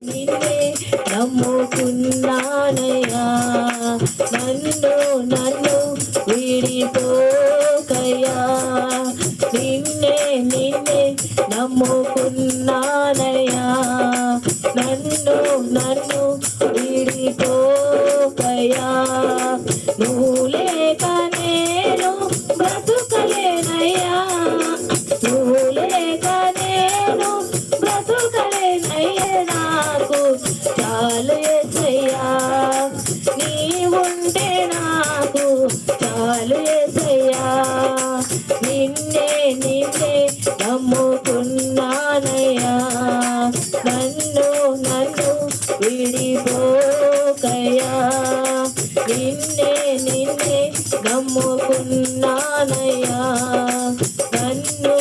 నిన్నే నమ్ముకున్నానయ్యా, నన్ను విడిపోకయ్యా. నిన్నే నమ్ముకున్నానయ్యా, నన్ను విడిపోకయ్యా. నువ్వు లేక నేను బ్రతుకలేనయ్యా, నువ్వు లేక నేను బ్రతుకలేనయ్యా. నాకు చాలు యేసయ్యా, నీవుంటే నాకు చాలు యేసయ్యా. నిన్నే నమ్ముకున్నానయ్యా, నన్ను విడిపోకయ్యా. నిన్నే నమ్ముకున్నానయ్యా, నన్ను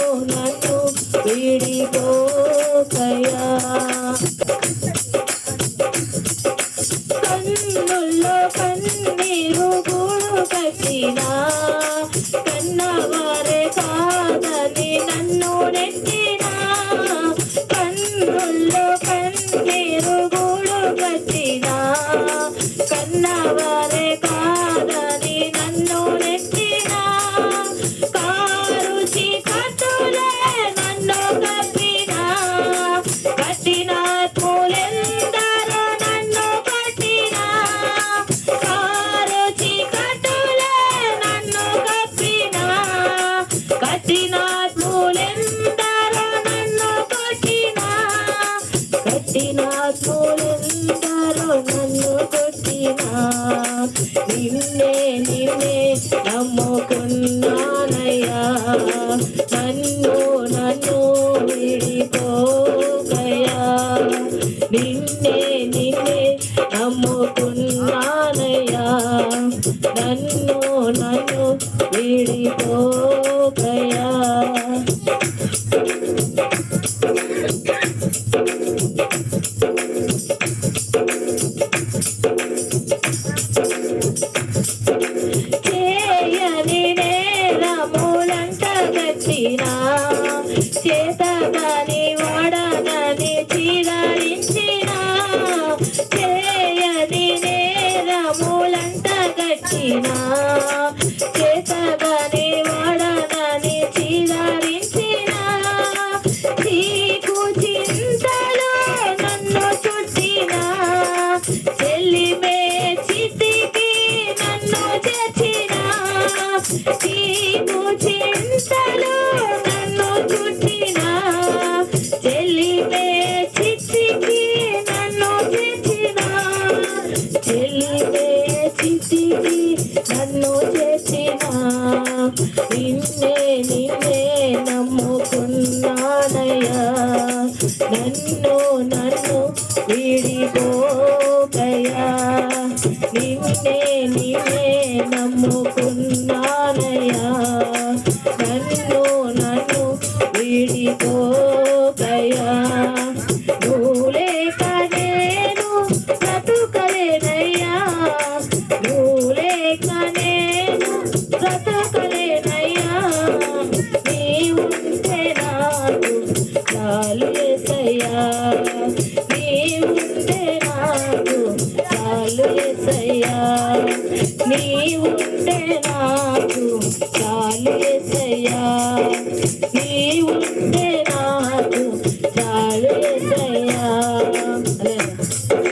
విడిపోకయ్యా. కన్నుల్లో కన్నీరు గూడు కట్టినా, కన్నవారే కాదని నన్ను నెట్టినా. కన్నుల్లో కన్నీరు గూడు కట్టినా, కన్నవారే కాదని నన్ను నెట్టినా. కారు చీకట్టులే నన్ను కప్పినా, కట్టిన పూలెందరో నన్ను కట్టినా. కారు చీకట్టులే నన్ను కప్పినా, కట్టిన పూలెందరో నన్ను కొట్టినా. కట్టిన పూలెందరో నన్ను కొట్టినా. నిన్నే నమ్ముకున్నానయ్యా, నన్ను విడిపోకయ్యా. నిన్నే నమ్ముకున్నానయ్యా, నన్ను విడిపోకయ్యా. చేయని నేరములంట గట్టినా, చేతగాని వాడనని చీదరించినా. చేయని నేరములంట గట్టినా, చేతగాని వాడనని చీదరించినా. చీకు చింతలో నన్ను చుట్టినా, చెల్లిమే చితికి నన్ను చేర్చినా. చీకు చింతలో నన్ను చుట్టినా, చెల్లిమే చితికి నన్ను చేర్చినా. చెల్లిమే చితికి నన్ను చేర్చినా. నిన్నే నమ్ముకున్నానయ్యా, నన్ను విడిపోకయ్యా. నిన్నే నమ్ముకున్నానయ్యా, నన్ను విడిపోకయ్యా. నువ్వు లేక నేను బ్రతుకలేనయ్యా, నువ్వు లేక నేను బ్రతుకలేనయ్యా. నీవుంటే నాకు చాలు యేసయ్యా, నీవుంటే నాకు చాలు యేసయ్యా. నీవుంటే నాకు చాలు.